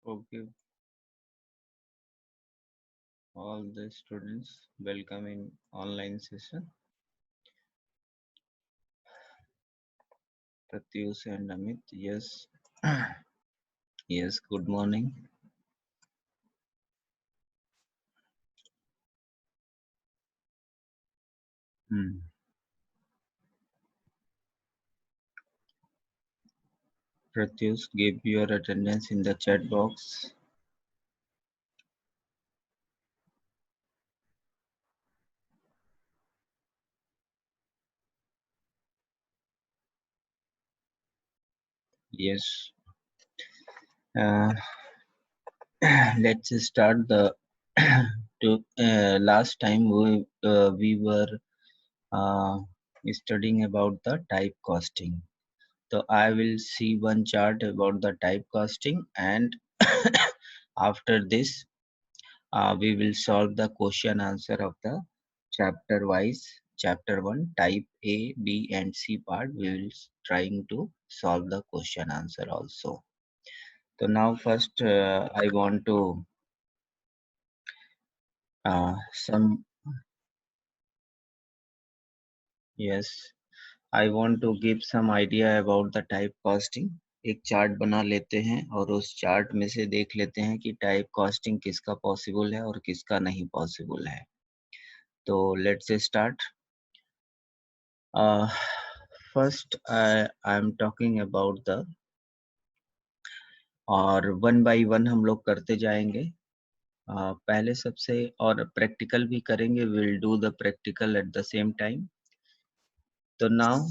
Okay, all the students, welcome in online session. Pratyush and Amit, yes, yes. Good morning. Hmm. Pratyush, give your attendance in the chat box. Yes. Uh, let's start the. Last time we were uh, studying about the type costing. So I will see one chart about the type costing, and after this we will solve the question answer of the chapter wise. Chapter 1 type A, B and C part, we will trying to solve the question answer also. So now first I want to some yes, I want to give some idea about the type costing. एक chart बना लेते हैं और उस chart में से देख लेते हैं कि टाइप कॉस्टिंग किसका पॉसिबल है और किसका नहीं पॉसिबल है. तो let's start. First I am talking about the, और वन बाय वन हम लोग करते जाएंगे. पहले सबसे और प्रैक्टिकल भी करेंगे. Will do the practical at the same time. तो now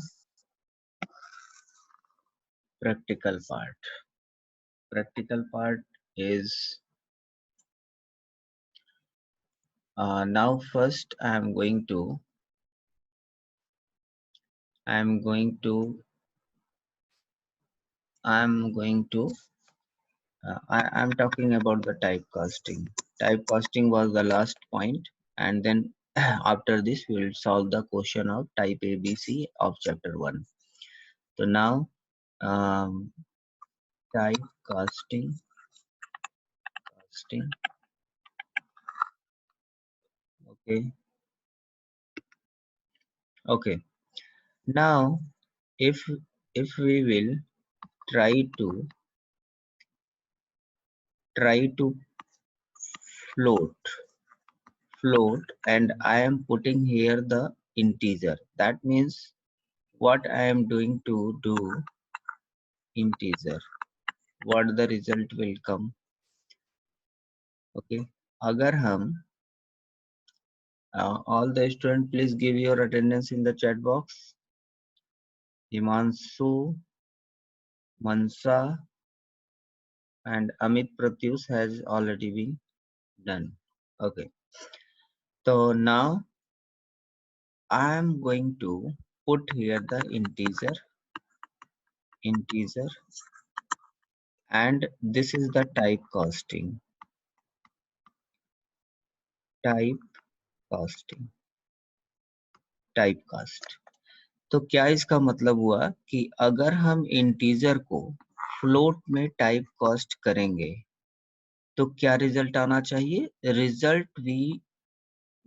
practical part. Practical part is now first I'm going to I'm going to I'm talking about the typecasting. Typecasting was the last point, and then after this we will solve the question of type ABC of chapter 1. So now um, typecasting casting. Okay, okay. Now if we will try to try to float and I am putting here the integer. That means what I am doing to do integer, what the result will come. Okay. अगर हम all the student please give your attendance in the chat box. Himanshu, Mansa and Amit Pratyush has already been done. Okay. So now I am going to put here the integer, and this is the type casting typecast. तो क्या इसका मतलब हुआ कि अगर हम integer को float में टाइप कास्ट करेंगे तो क्या रिजल्ट आना चाहिए. Result we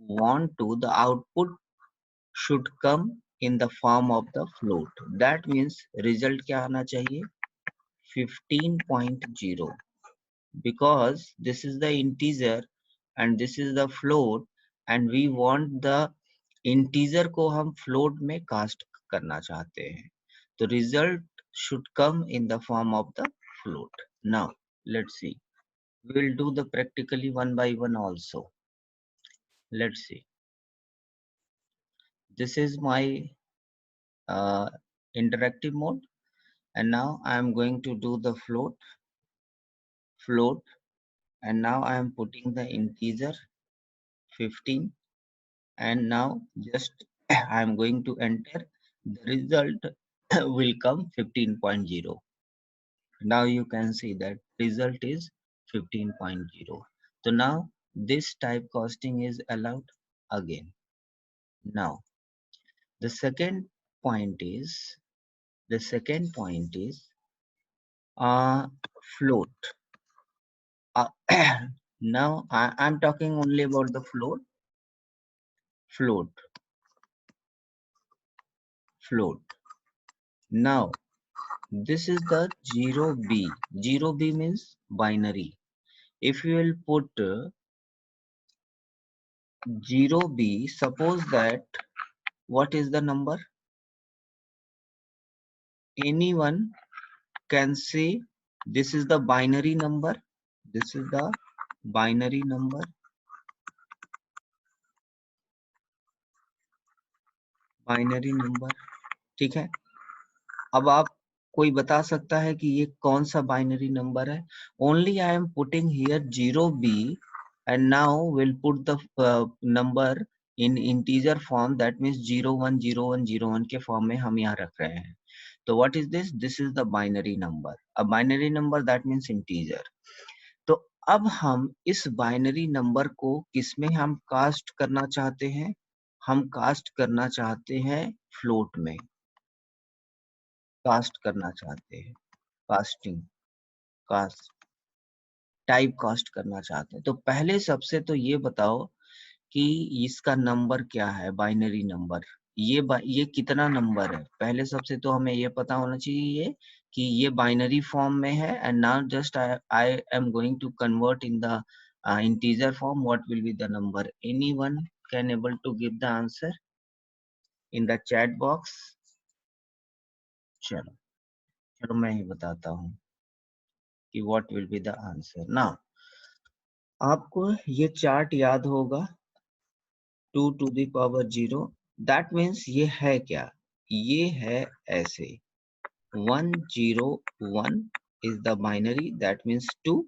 want to the output should come in the form of the float. That means result क्या आना चाहिए 15.0, because this is the integer and this is the float, and we want the integer को हम float में cast करना चाहते हैं. तो result should come in the form of the float. Now let's see, we will do the practically one by one also. Let's see, this is my uh, interactive mode, and now I am going to do the float, and now I am putting the integer 15, and now just I am going to enter the result will come 15.0. Now you can see that result is 15.0. So now this type costing is allowed again. Now the point is second point is uh, float. uh, now I'm talking only about the float float. Now this is the 0b. 0b means binary. If you will put 0b, suppose that what is the number? Anyone can say this is the binary number. This is the binary number. Binary number, ठीक है। अब आप कोई बता सकता है कि ये कौन सा बाइनरी नंबर है? Only I am putting here 0b and now will put the number in integer form, that means 010101 के फॉर्म में हम यहाँ रख रहे हैं। तो what is this? This is the binary number. A binary number that means integer. तो अब हम इस बाइनरी नंबर को किसमें हम कास्ट करना चाहते हैं? हम कास्ट करना चाहते हैं फ्लोट में, कास्ट करना चाहते हैं, कास्टिंग, कास्ट, टाइप कास्ट करना चाहते हैं। तो पहले सबसे तो ये बताओ कि इसका नंबर क्या है, बाइनरी नंबर। ये कितना नंबर है? पहले सबसे तो हमें ये पता होना चाहिए कि ये बाइनरी फॉर्म में है। And now just I am going to convert in the integer form. What will be the number? Anyone can able to give the answer in the chat box? चलो चलो मैं ही बताता हूँ कि what will be the answer. Now आपको ये chart याद होगा, 2 to the power 0, that means ये है क्या? ये है ऐसे 101 is the binary, that means 2,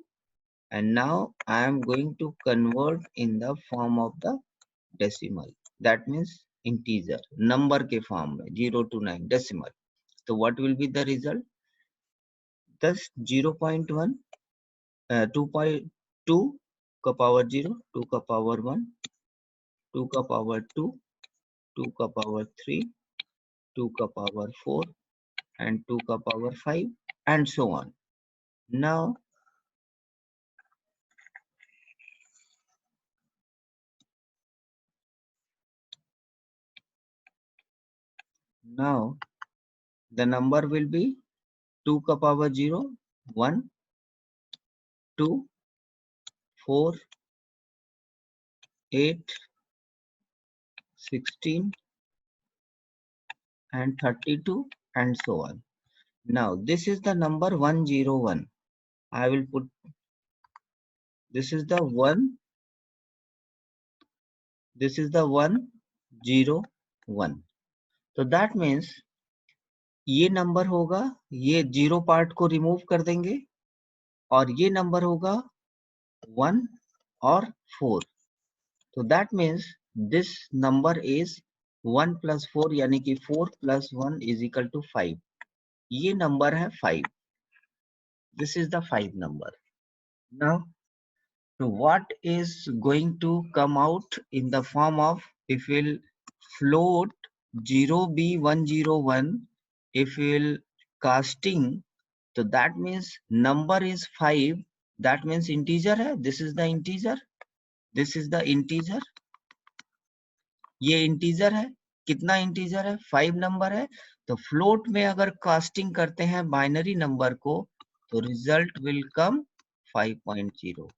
and now I am going to convert in the form of the decimal, that means integer, number के फॉर्म में 0 to 9 decimal. तो what will be the result? thus 0.1 2.2 का power 0, 2 का power 1, 2 का power 2, 2 का power 3, 2 का power 4 and 2 का power 5 and so on. Now the number will be 2 का power 0, 1, 2, 4, 8, 16 and 32 and so on. Now this is the number 101. I will put, this is the 1, this is the 101. So that means ये number होगा, ये 0 part को remove कर देंगे और ये number होगा 1 और 4. तो that means this number is 1 plus 4, यानी कि 4 plus 1 is equal to 5. ये नंबर है 5. This is the 5 number. Now, so what is going to come out in the form of, if we'll float 0b101, if we'll casting, so that means number is 5. That means integer है. This is the integer. This is the integer. ये integer है। कितना integer है? 5 number है। तो float में अगर casting करते हैं बाइनरी नंबर को, तो result will come 5.0,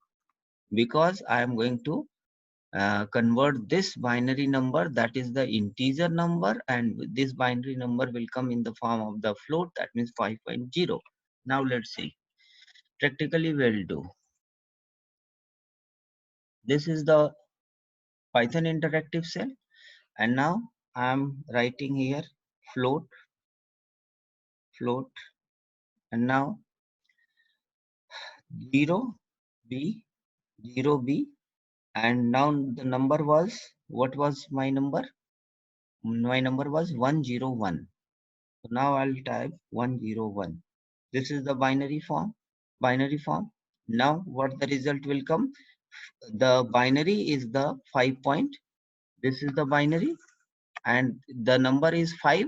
because I am going to convert this binary number, that is the integer number, and this binary number will come in the form of the float, that means 5.0. Now let's see, practically we'll do. This is the Python interactive cell, and now I am writing here float, and now 0b, 0b, and now the number was, what was my number? My number was 101. So now I'll type 101. This is the binary form. Now what the result will come? The binary is the 5 point. This is the binary and the number is 5,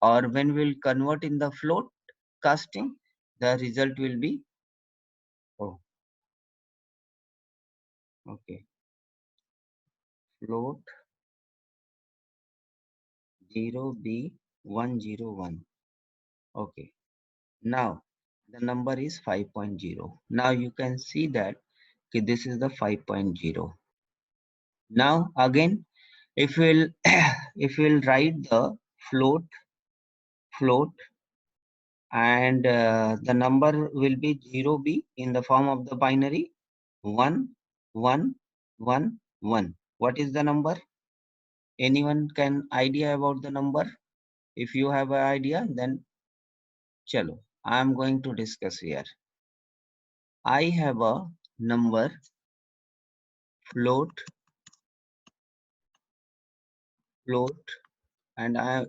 or when we'll convert in the float casting, the result will be, oh, Okay, float 0b101. Okay, now the number is 5.0. Now you can see that, okay, this is the 5.0. Now again, if we'll if we'll write the float and the number will be 0b in the form of the binary 1 1 1 1. What is the number? Anyone can idea about the number? If you have an idea, then chalo, I am going to discuss here. I have a number float and I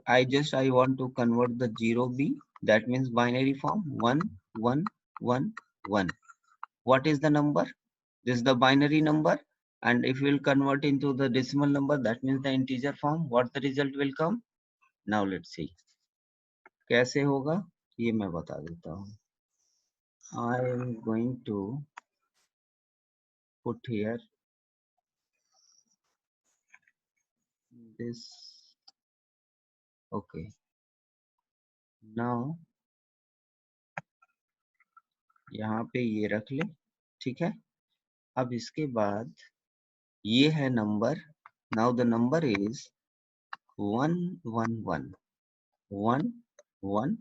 want to convert the 0b, that means binary form 1 1 1 1. What is the number? This is the binary number, and if we'll convert into the decimal number, that means the integer form. What the result will come? Now let's see. कैसे होगा ये मैं बता देता हूँ. I am going to put here this. Okay, now यहाँ पे ये रख ले, ठीक है. अब इसके बाद ये है number. Now the number is 1 1 1 1 1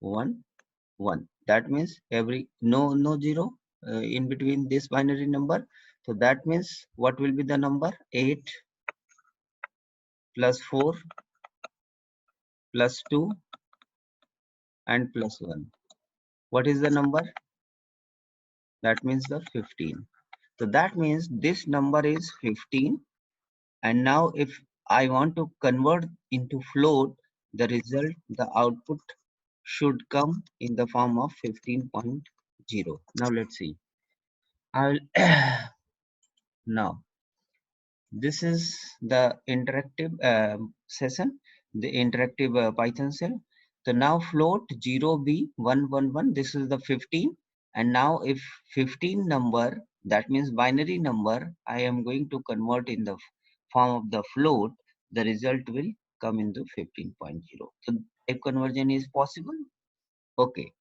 1 1. That means every no zero in between this binary number. So that means what will be the number? 8 plus 4 plus 2 and plus 1. What is the number? That means the 15. So that means this number is 15, and now if I want to convert into float, the result, the output should come in the form of 15.0. Now let's see. I'll now this is the interactive session, the interactive Python shell. So now float 0b111, this is the 15, and now if 15 number, that means binary number, I am going to convert in the form of the float, the result will come into 15.0. So type conversion is possible. Okay,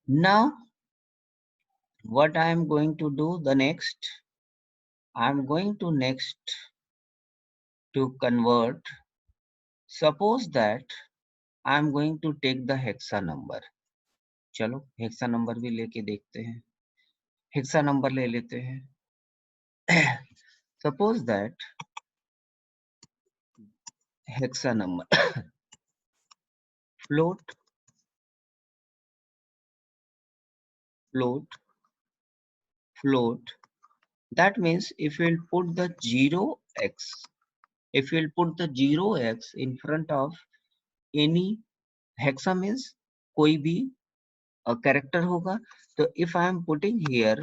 now what I am going to do the next, I am going to next to convert. Suppose that I am going to take the hexa number. चलो hexa number भी लेके देखते हैं. Hexa number ले लेते हैं. Suppose that hexa number float float. That means if we'll put the 0x, if we'll put the 0x in front of any hexa means कोई भी कैरेक्टर होगा. तो if I am putting here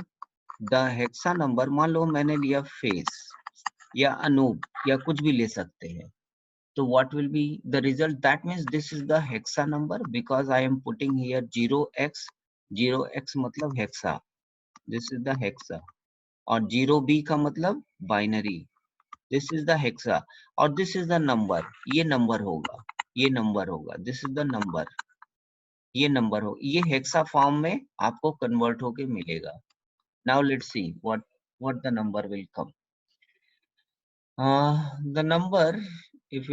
the hexa number, मान लो मैंने लिया face या अनूप या कुछ भी ले सकते हैं. So what will be the result? That means this is the hexa number because I am putting here 0x. 0x मतलब hexa. This is the hexa. और 0b का मतलब binary. This is the hexa. और this is the number. ये number होगा. ये number होगा. This is the number. ये number हो. ये hexa form में आपको convert होके मिलेगा. Now let's see what the number will come. The number, if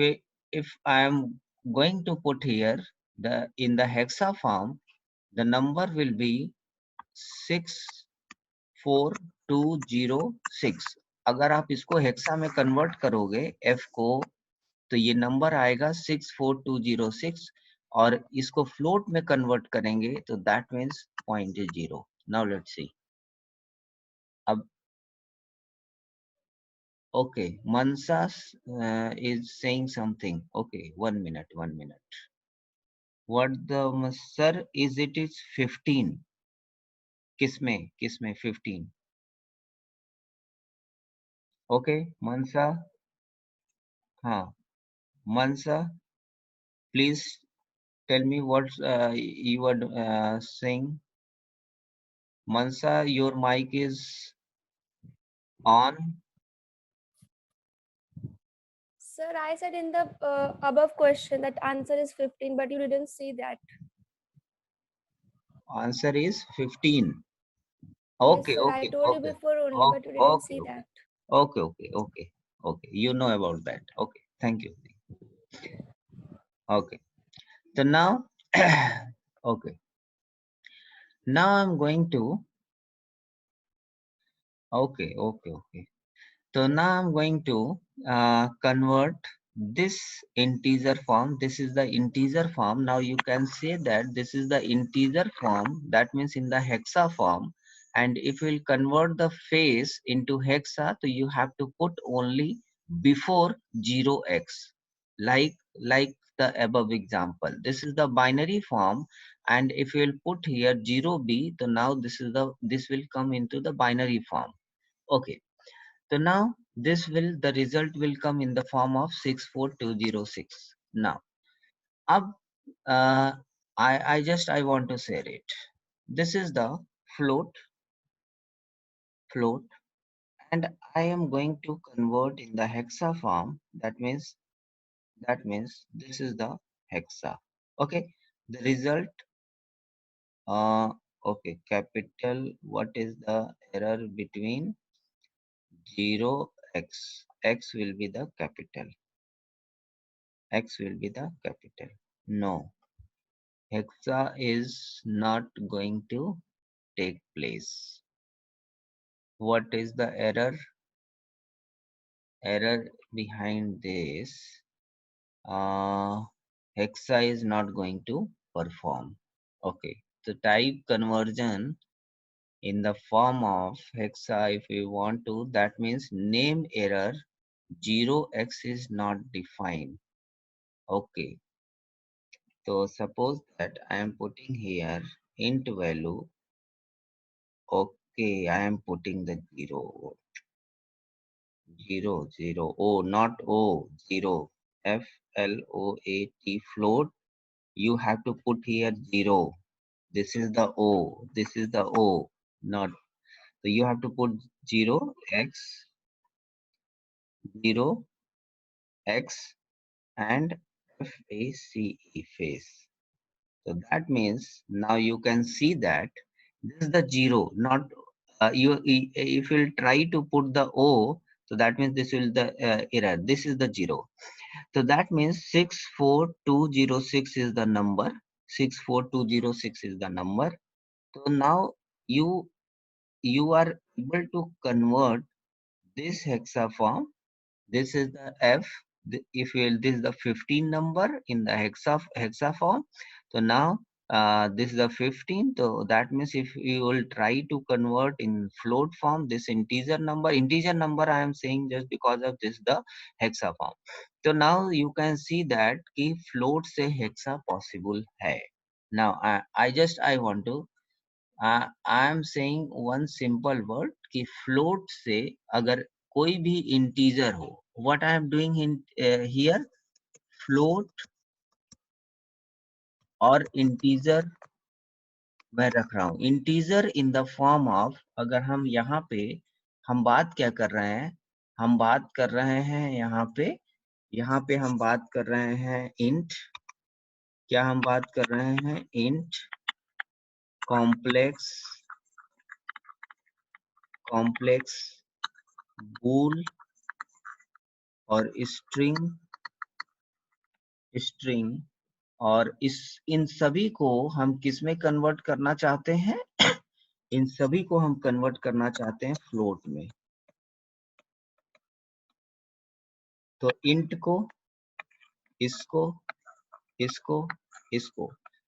I am going to put here the in the hexa form, the number will be 64206. अगर आप इसको हेक्सा में कन्वर्ट करोगे f को, तो ये नंबर आएगा 64206, और इसको फ्लोट में कन्वर्ट करेंगे तो दैट मीन्स 0.0. नाउ लेट्स सी. अब okay, Mansa is saying something. Okay, 1 minute, 1 minute. What the sir is it is 15. किसमें 15. Okay, Mansa. हाँ, Mansa, please tell me what you are saying. Mansa, your mic is on? Sir, I said in the above question that answer is 15, but you didn't see that. Answer is 15. Yes, Okay, sir, I okay, told you okay. before only, Okay, but you didn't okay, see okay. that. Okay, okay, okay. Okay. You know about that. Okay. Thank you. Okay. So now, okay. Now I'm going to, okay. So now I'm going to convert this integer form. This is the integer form. Now you can say that this is the integer form. That means in the hexa form. And if we'll convert the face into hexa, so you have to put only before 0x. Like the above example. This is the binary form. And if we'll put here 0b, so now this will come into the binary form. Okay. So now the result will come in the form of 64206. Now, up, uh, I want to say it. This is the float, and I am going to convert in the hexa form. That means this is the hexa. Okay, the result. Okay, capital. What is the error between 0x? X will be the capital. X will be the capital. No, hexa is not going to take place. What is the error? Error behind this, hexa is not going to perform. Okay, the type conversion in the form of hexa, if we want to, that means name error 0x is not defined. Okay, so suppose that I am putting here int value. Okay, I am putting the zero. Oh, not O, zero. Float, float. You have to put here 0. This is the O. This is the O. Not. So you have to put 0 x 0 x and face. So that means now you can see that this is the 0, not if you try to put the O, so that means this will the error. This is the 0. So that means 64206 is the number. 64206 is the number. So now you are able to convert this hexa form. This is the F. If you this is the 15 number in the hexa form. So now this is the 15. So that means if you will try to convert in float form this integer number I am saying just because of this the hexa form. So now you can see that कि float से hexa possible है. Now I want to I am saying one simple word कि float से अगर कोई भी integer हो, what I am doing in here, float और integer मैं रख रहा हूँ. Integer in the form of, अगर हम यहाँ पे हम बात क्या कर रहे हैं, हम बात कर रहे हैं यहाँ पे हम बात कर रहे हैं int, क्या हम बात कर रहे हैं int complex bool और string और इन सभी को हम किस में कन्वर्ट करना चाहते हैं? इन सभी को हम कन्वर्ट करना चाहते हैं फ्लोट में. तो इंट को, इसको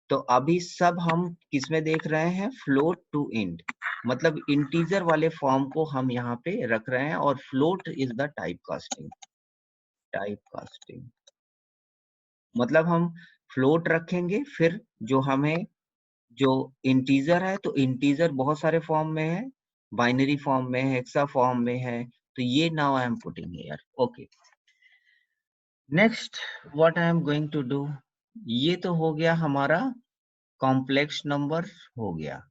तो अभी सब हम किस में देख रहे हैं? फ्लोट टू इंट, मतलब इंटीजर वाले फॉर्म को हम यहाँ पे रख रहे हैं और float is the type casting मतलब हम फ्लोट रखेंगे, फिर जो इंटीजर है, तो इंटीजर बहुत सारे फॉर्म में है, बाइनरी फॉर्म में है, हेक्सा फॉर्म में है, तो ये now I am putting here. Okay, next what I am going to do, ये तो हो गया हमारा कॉम्प्लेक्स नंबर हो गया.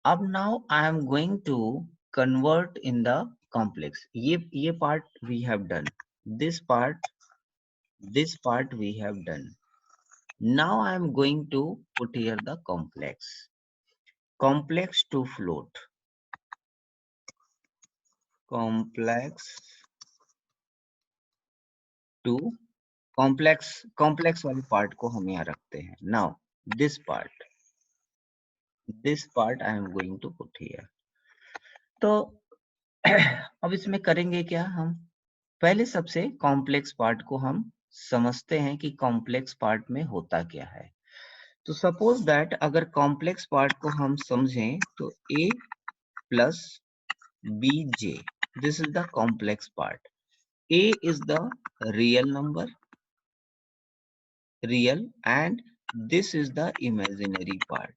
अब now I am going to convert in the complex. ये part we have done. This part we have done. Now I am going to put here the complex. Complex to float. Complex to complex वाली part को हम यहाँ रखते हैं. Now this part I am going to put here. तो अब इसमें करेंगे क्या हम? पहले सबसे कॉम्प्लेक्स पार्ट को हम समझते हैं कि कॉम्प्लेक्स पार्ट में होता क्या है. तो सपोज दैट अगर कॉम्प्लेक्स पार्ट को हम समझें तो a plus bj, this is the complex part. A is the real number, real, and this is the imaginary part.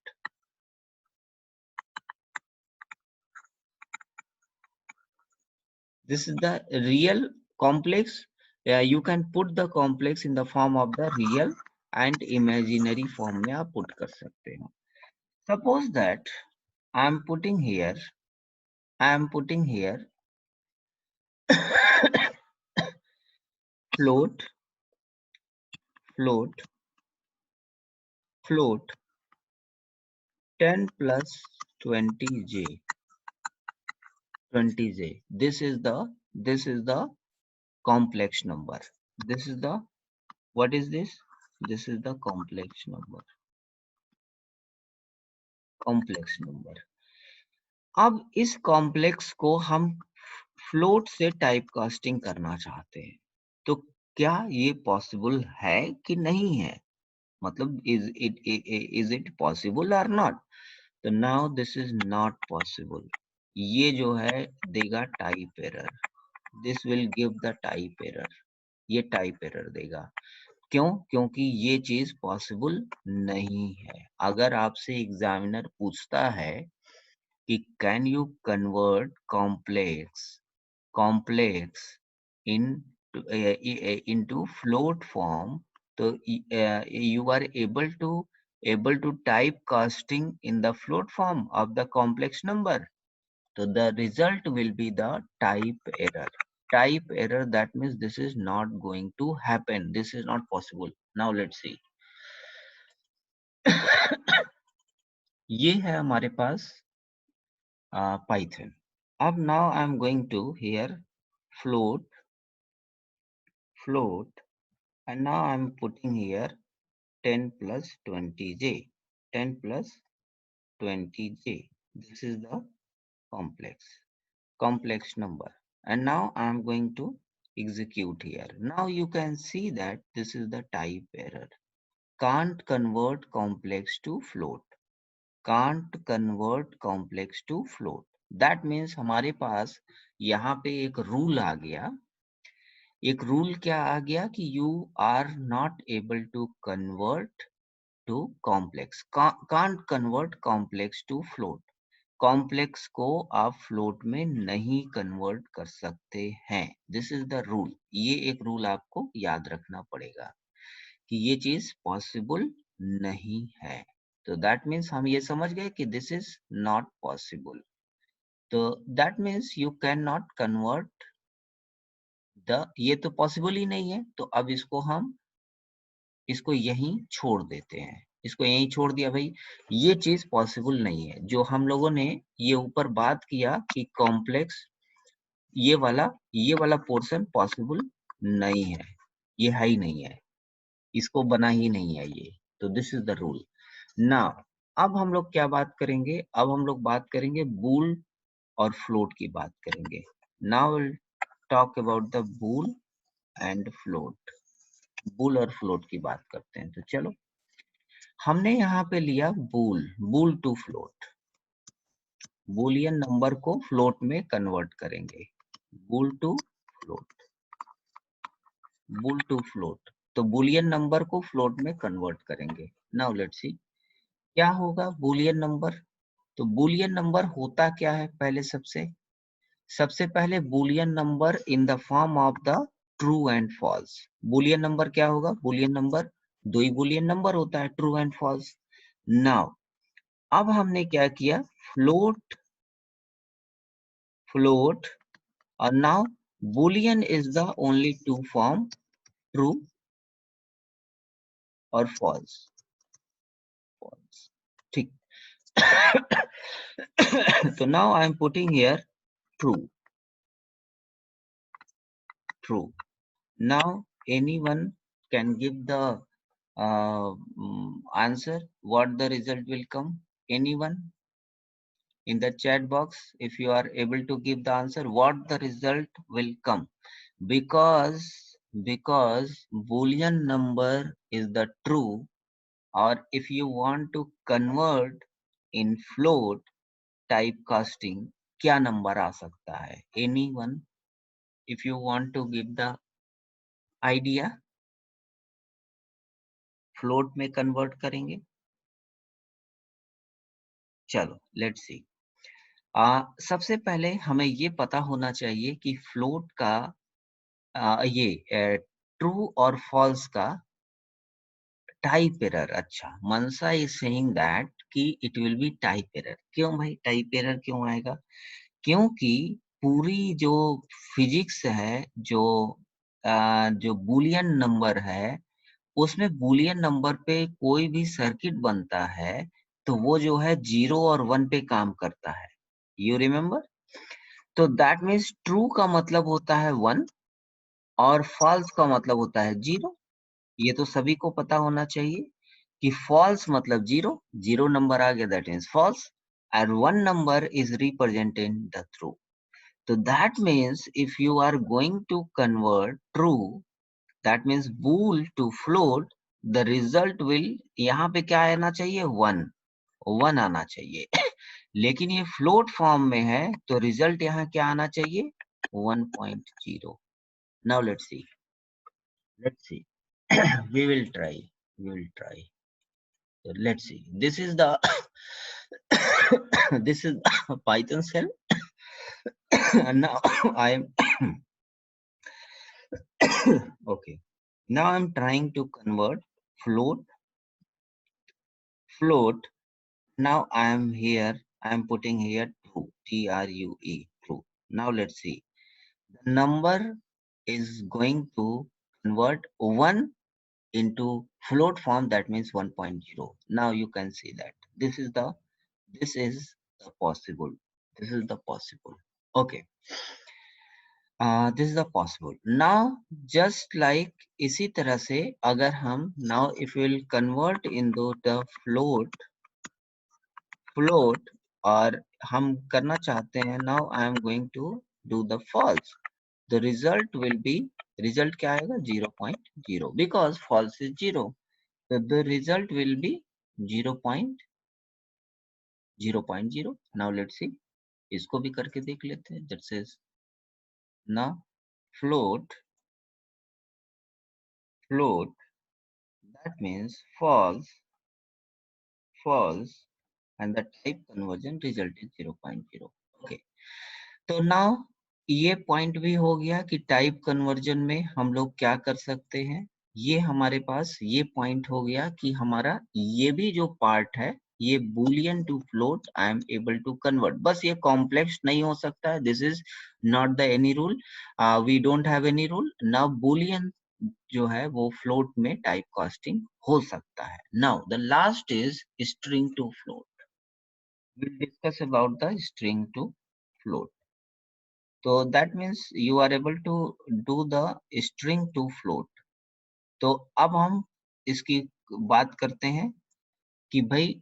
This is the real complex. You can put the complex in the form of the real and imaginary form में आप put कर सकते हो. Suppose that I am putting here float 10 plus 20j. This is the complex number. This is the, what is this? This is the complex number. अब इस complex को हम float से टाइप कास्टिंग करना चाहते हैं, तो क्या ये पॉसिबल है कि नहीं है? मतलब इज इट पॉसिबल और नॉट? तो now this is not possible. ये जो है देगा type error. This will give the type error. ये टाइप एरर देगा. क्यों? क्योंकि ये चीज पॉसिबल नहीं है. अगर आपसे एग्जामिनर पूछता है कि can you convert complex in into float form, तो you are able to type casting in the float form of the complex number. So the result will be the type error. That means this is not going to happen. This is not possible. Now let's see. ये है हमारे पास Python. अब now I am going to here float, and now I am putting here 10 plus 20j. 10 plus 20j. This is the complex number, and now I am going to execute here. Now you can see that this is the type error. Can't convert complex to float. That means हमारे पास यहाँ पे एक rule आ गया. एक rule क्या आ गया कि you are not able to convert to complex. Can't convert complex to float. Complex को आप फ्लोट में नहीं कन्वर्ट कर सकते हैं. This is the rule. ये एक रूल आपको याद रखना पड़ेगा कि ये चीज पॉसिबल नहीं है. तो दैट मीन्स हम ये समझ गए कि दिस इज नॉट पॉसिबल. तो that means you can not convert the, ये तो पॉसिबल ही नहीं है. तो अब इसको यहीं छोड़ देते हैं. इसको यहीं छोड़ दिया भाई. ये चीज पॉसिबल नहीं है. जो हम लोगों ने ये ऊपर बात किया कि कॉम्प्लेक्स, ये वाला पोर्शन पॉसिबल नहीं है. ये है ही नहीं है. इसको बना ही नहीं है ये. तो this is the rule. Now अब हम लोग क्या बात करेंगे? अब हम लोग बात करेंगे बूल और फ्लोट की बात करेंगे. Now will talk about the bool and float. Bool और फ्लोट की बात करते हैं. तो चलो, हमने यहाँ पे लिया bool to float. Boolean number को फ्लोट में कन्वर्ट करेंगे. Bool to float. तो बूलियन नंबर को फ्लोट में कन्वर्ट करेंगे. नाउ लेट्स सी क्या होगा बूलियन नंबर. तो बूलियन नंबर होता क्या है? पहले सबसे पहले Boolean number in the form of the true and false. Boolean number क्या होगा? बूलियन नंबर दो ही बूलियन नंबर होता है, ट्रू एंड फॉल्स. नाउ अब हमने क्या किया? Float Now Boolean is the only two form, true or false. False. ठीक. So now I am putting here true. True. Now anyone can give the answer what the result will come. Anyone in the chat box, if you are able to give the answer what the result will come, because boolean number is the true, or if you want to convert in float typecasting, क्या number आ सकता है? Anyone, if you want to give the idea, float में convert करेंगे. चलो let's see. सबसे पहले हमें ये पता होना चाहिए कि फ्लोट का ये ट्रू और फॉल्स का टाइप एरर. अच्छा, मनसा इज सेइंग दैट कि it will be type error. क्यों भाई टाइप एरर क्यों आएगा? क्योंकि पूरी जो फिजिक्स है, जो बूलियन नंबर है, उसमें बूलियन नंबर पे कोई भी सर्किट बनता है तो वो जो है 0 और 1 पे काम करता है. You remember? तो दैट मीन्स ट्रू का मतलब होता है 1 और फॉल्स का मतलब होता है 0. ये तो सभी को पता होना चाहिए कि फॉल्स मतलब 0, 0 नंबर आ गया that means false, and 1 number is representing the true. So that means if you are going to convert true, that means bool to float, the result will, यहाँ पे क्या आना चाहिए? 1, 1 आना चाहिए. लेकिन ये फ्लोट फॉर्म में है तो रिजल्ट यहाँ क्या आना चाहिए? 1.0. Now let's see. Let's see. we will try. We will try. So let's see. This is the this is Python shell. And now I am okay. Now I'm trying to convert float. Float. Now I am here. I am putting here true. True. True. Now let's see. The number is going to convert 1 into float form, that means 1.0. Now you can see that this is the possible. This is the possible. Okay. This is the possible. Now just like इसी तरह से अगर हम now if we will convert into the float और हम करना चाहते हैं, now I am going to do the false. The result will be, result क्या आएगा? 0.0, because false is 0. So the result will be 0.0. Now let's see. इसको भी करके देख लेते हैं. That says now float, that means false, and the type conversion result is 0.0. Okay. तो now ये पॉइंट भी हो गया कि टाइप कन्वर्जन में हम लोग क्या कर सकते हैं. ये हमारे पास ये पॉइंट हो गया कि हमारा ये भी जो पार्ट है, ये Boolean to float I am able to convert. बस ये कॉम्प्लेक्स नहीं हो सकता है. This is not the any rule. We don't have any rule. Now Boolean जो है वो फ्लोट में टाइप कास्टिंग हो सकता है. Now the last is string to float. we'll discuss about the string to float. So that means you are able to do the string to float. तो अब हम इसकी बात करते हैं कि भाई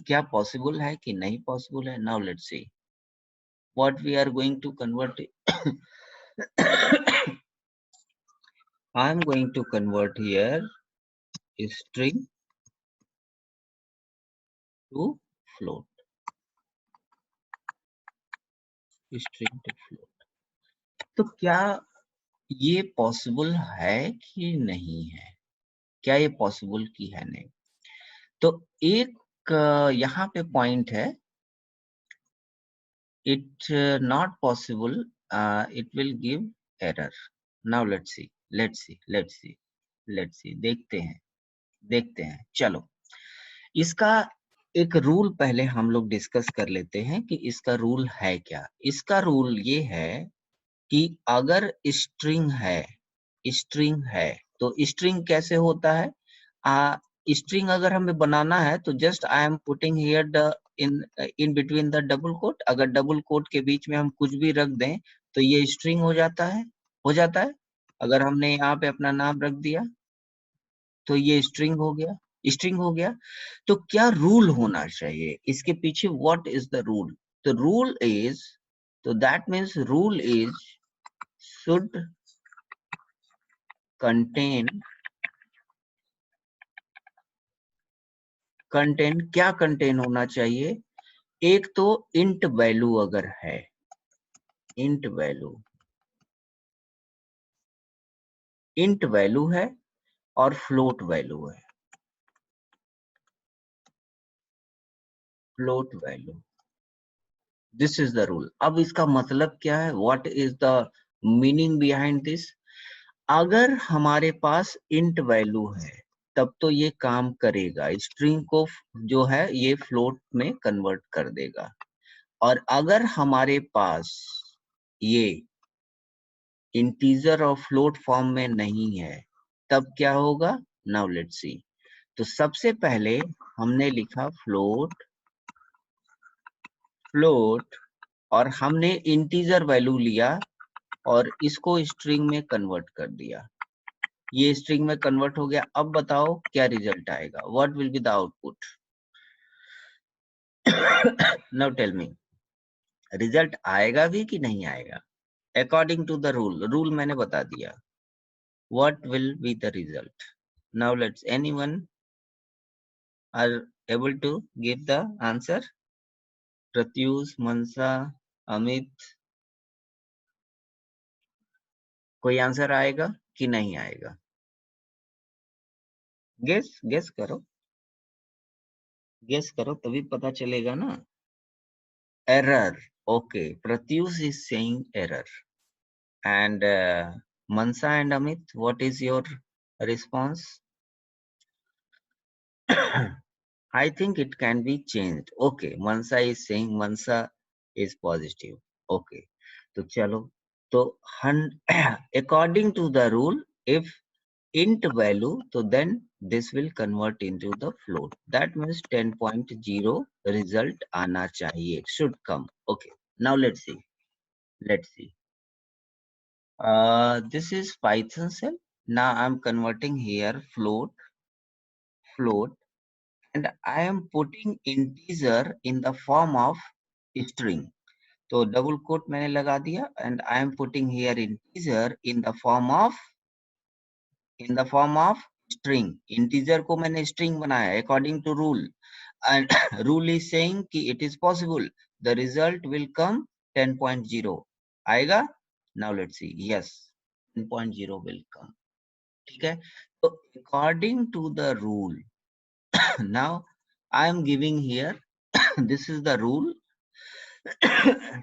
क्या पॉसिबल है कि नहीं पॉसिबल है. Now let's C what we are going to convert. I am going to convert here string to float. String to float. तो क्या ये पॉसिबल है कि नहीं है? क्या ये पॉसिबल की है? नहीं. तो एक यहाँ पे पॉइंट है, it not possible, it will give error. Now let's see. देखते हैं. चलो इसका एक रूल पहले हम लोग डिस्कस कर लेते हैं कि इसका रूल है क्या. इसका रूल ये है कि अगर स्ट्रिंग है तो स्ट्रिंग कैसे होता है? स्ट्रिंग अगर हमें बनाना है तो just I am putting here the in in between the double quote. अगर डबल कोट के बीच में हम कुछ भी रख दें तो ये स्ट्रिंग हो जाता है। अगर हमने यहाँ पे अपना नाम रख दिया तो ये स्ट्रिंग हो गया। तो क्या रूल होना चाहिए इसके पीछे? What is the rule? The rule is, तो that means rule is should contain क्या कंटेन होना चाहिए? एक तो इंट वैल्यू अगर है, इंट वैल्यू है और फ्लोट वैल्यू है, float value, this is the rule. अब इसका मतलब क्या है? What is the meaning behind this? अगर हमारे पास इंट वैल्यू है तब तो ये काम करेगा, स्ट्रिंग को जो है ये फ्लोट में कन्वर्ट कर देगा। और अगर हमारे पास ये इंटीजर और फ्लोट फॉर्म में नहीं है तब क्या होगा? नाउ लेट्स सी। तो सबसे पहले हमने लिखा फ्लोट और हमने इंटीजर वैल्यू लिया और इसको स्ट्रिंग में कन्वर्ट कर दिया। ये स्ट्रिंग में कन्वर्ट हो गया। अब बताओ क्या रिजल्ट आएगा? What will be the output? Now tell me, result आएगा भी कि नहीं आएगा? अकॉर्डिंग टू द रूल मैंने बता दिया। What will be the result? Now let's anyone are able to give the answer? Pratyush, मनसा, अमित, कोई आंसर आएगा कि नहीं आएगा? गेस करो तभी पता चलेगा ना। Error, okay, Pratyush is saying error and Mansa and Amit, what is your response? I think it can be changed. Okay, Mansa is saying Mansa is positive. Okay, तो चलो, तो according to the rule, if int value, so then this will convert into the float. That means 10.0 result आना चाहिए, should come. Okay, now let's see. Let's see. This is Python cell. Now I'm converting here float, and I am putting integer in the form of string. तो double coat मैंने लगा दिया and I am putting here integer in the form of string. Integer को मैंने string बनाया according to rule, and rule is saying कि it is possible the result will come 10.0 आएगा. Now let's see. Yes, 10.0 will come. ठीक है, तो according to the rule now I am giving here this is the rule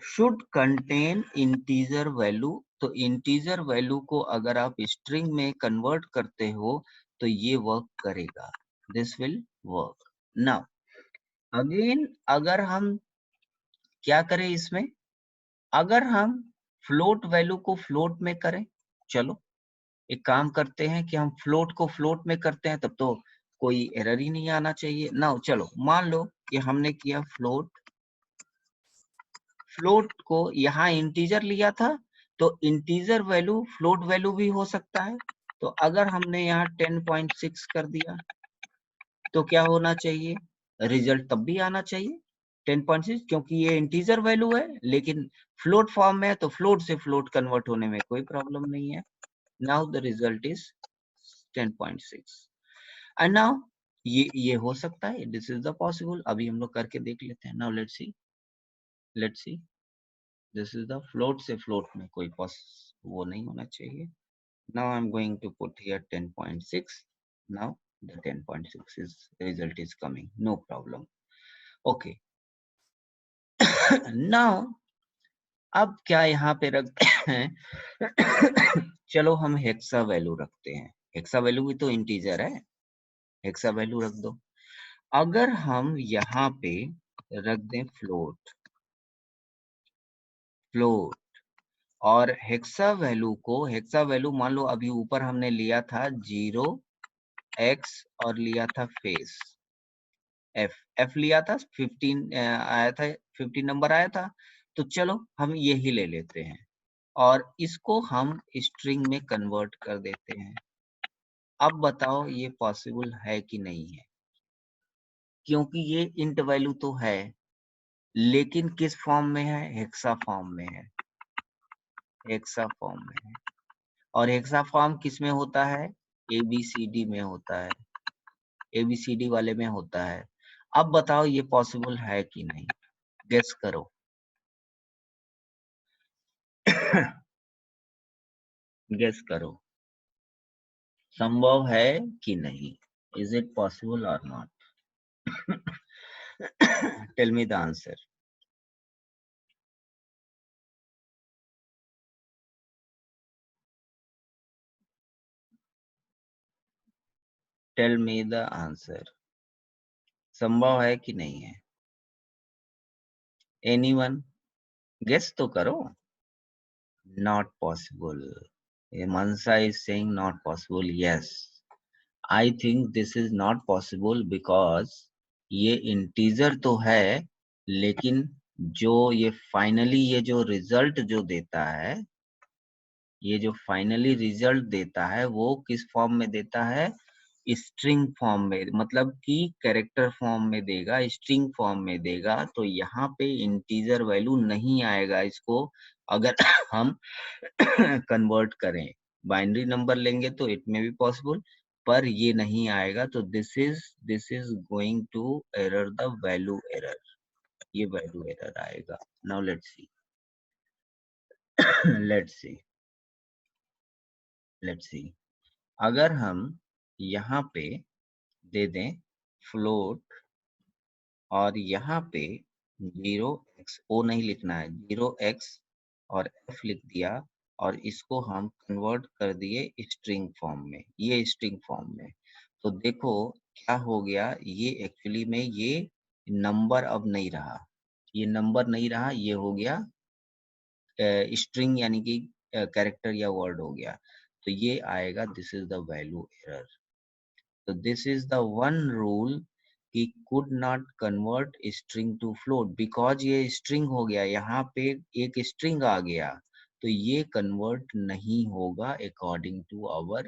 should contain integer value. तो integer value को अगर आप string में convert करते हो तो ये work करेगा, this will work. Now again अगर हम क्या करें इसमें, अगर हम float value को float में करें, चलो एक काम करते हैं कि हम float को float में करते हैं, तब तो कोई एरर ही नहीं आना चाहिए ना। चलो मान लो कि हमने किया फ्लोट को यहाँ इंटीजर लिया था, तो इंटीजर वैल्यू फ्लोट वैल्यू भी हो सकता है। तो अगर हमने यहाँ 10.6 कर दिया तो क्या होना चाहिए? रिजल्ट तब भी आना चाहिए 10.6, क्योंकि ये इंटीजर वैल्यू है लेकिन फ्लोट फॉर्म में है, तो फ्लोट से फ्लोट कन्वर्ट होने में कोई प्रॉब्लम नहीं है। Now the result is 10.6 and now ये हो सकता है, दिस इज द पॉसिबल। अभी हम लोग करके देख लेते हैं। Now let's C, this is the float से फ्लोट में कोई वो नहीं होना चाहिए। Now I'm going to put here 10.6. Now the 10.6 is result is coming, no problem. Okay. Now अब क्या यहाँ पे रखते हैं चलो हम हेक्सा वैल्यू रखते हैं। हेक्सा वैल्यू भी तो इंटीजर है, हेक्सा वैल्यू रख दो। अगर हम यहाँ पे रख दें फ्लोट, और हेक्सा वैल्यू मान लो अभी ऊपर हमने लिया था 0x और लिया था फेस एफ लिया था 15 आया था 15 नंबर आया था। तो चलो हम यही ले लेते हैं और इसको हम स्ट्रिंग में कन्वर्ट कर देते हैं। अब बताओ ये पॉसिबल है कि नहीं है, क्योंकि ये इंट वैल्यू तो है लेकिन किस फॉर्म में है, हेक्सा फॉर्म में है, हेक्सा फॉर्म में है। और हेक्सा फॉर्म किस में होता है, ABCD में होता है, ABCD वाले में होता है। अब बताओ ये पॉसिबल है कि नहीं, गेस करो। गेस करो, संभव है कि नहीं, इज इट पॉसिबल और not? Tell me the answer. Tell me the answer, संभव है कि नहीं है? एनीवन, गेस तो करो। Not possible. Mansa is saying not possible. Yes, I think this is not possible because ये इंटीजर तो है लेकिन जो ये फाइनली ये जो रिजल्ट जो देता है, ये जो फाइनली रिजल्ट देता है वो किस फॉर्म में देता है, स्ट्रिंग फॉर्म में, मतलब कि कैरेक्टर फॉर्म में देगा, स्ट्रिंग फॉर्म में देगा। तो यहाँ पे इंटीजर वैल्यू नहीं आएगा इसको अगर हम कन्वर्ट करें। बाइनरी नंबर लेंगे तो इट में भी पॉसिबल, पर ये नहीं आएगा। तो this is going to error the value error, ये वैल्यू एरर आएगा। Now let's see, let's see, let's see. अगर हम यहाँ पे दे दें फ्लोट और यहाँ पे 0x, ओ नहीं लिखना है, 0x और f लिख दिया और इसको हम कन्वर्ट कर दिए स्ट्रिंग फॉर्म में, ये स्ट्रिंग फॉर्म में। तो देखो क्या हो गया, ये एक्चुअली में ये नंबर अब नहीं रहा, ये नंबर नहीं रहा, ये हो गया स्ट्रिंग यानी कि कैरेक्टर या वर्ड हो गया। तो ये आएगा, this is the value error. So this is the one rule कि could not convert string to float because ये string हो गया, यहाँ पे एक string आ गया, तो ये convert नहीं होगा according to our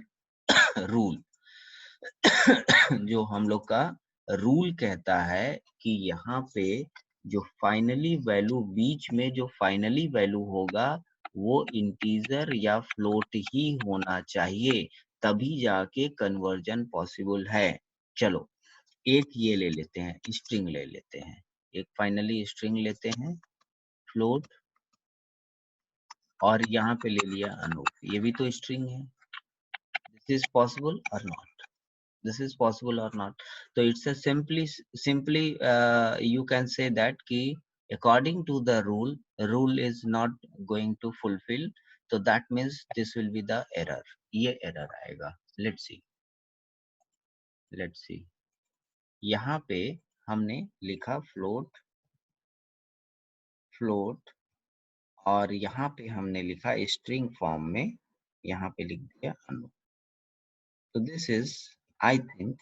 rule। जो हम लोग का रूल कहता है कि यहाँ पे जो फाइनली वैल्यू, बीच में जो फाइनली वैल्यू होगा वो इंटीजर या फ्लोट ही होना चाहिए, तभी जाके कन्वर्जन पॉसिबल है। चलो एक ये ले लेते हैं, स्ट्रिंग ले लेते हैं, एक फाइनली स्ट्रिंग लेते हैं, फ्लोट, और यहाँ पे ले लिया अनूप, ये भी तो स्ट्रिंग है। दिस इज पॉसिबल और not, this is possible or not? So it's a simply you can say that ki according to the rule is not going to fulfill, so that means this will be the error, ये error आएगा। let's see यहाँ पे हमने लिखा float और यहाँ पे हमने लिखा string फॉर्म में, यहाँ पे लिख दिया अनु। तो this is, I think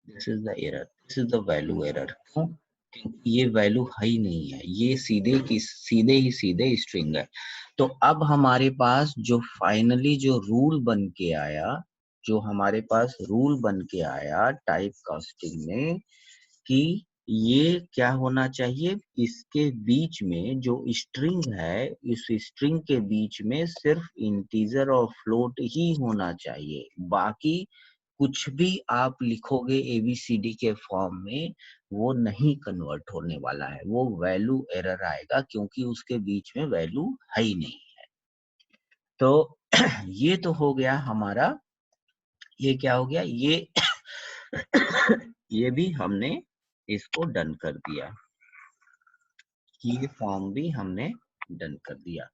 this is the error, this is the value error. क्यों? क्योंकि ये वैल्यू है ही नहीं है, ये सीधे स्ट्रिंग है। तो अब हमारे पास जो फाइनली जो रूल बन के आया, जो हमारे पास रूल बन के आया टाइप कास्टिंग में, कि ये क्या होना चाहिए, इसके बीच में जो स्ट्रिंग है, इस स्ट्रिंग के बीच में सिर्फ इंटीजर और फ्लोट ही होना चाहिए, बाकी कुछ भी आप लिखोगे ABCD के फॉर्म में वो नहीं कन्वर्ट होने वाला है, वो वैल्यू एरर आएगा क्योंकि उसके बीच में वैल्यू है ही नहीं है। तो ये तो हो गया हमारा, ये क्या हो गया, ये भी हमने इसको डन कर दिया, ये फॉर्म भी हमने डन कर दिया। तो